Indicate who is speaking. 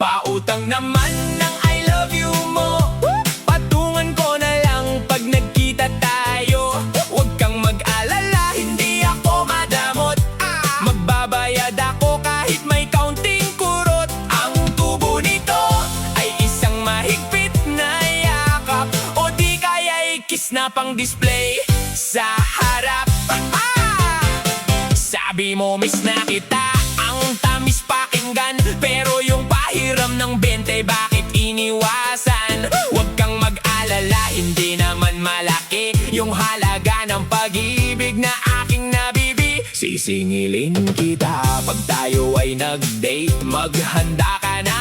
Speaker 1: Pautang naman ng I love you mo, patungan ko na lang pag nagkita tayo. Huwag kang mag-alala, hindi ako madamot. Magbabayad ako kahit may kaunting kurot. Ang tubo nito ay isang mahigpit na yakap, o di kaya kiss na pang display sa harap. Sabi mo miss na kita, ang tamis pakinggan, pero yung pahiram ng 20 bakit iniwasan? Huwag kang mag-alala, hindi naman malaki yung halaga ng pag-ibig na aking nabibi. Sisingilin kita pag tayo ay nag-date, maghanda ka na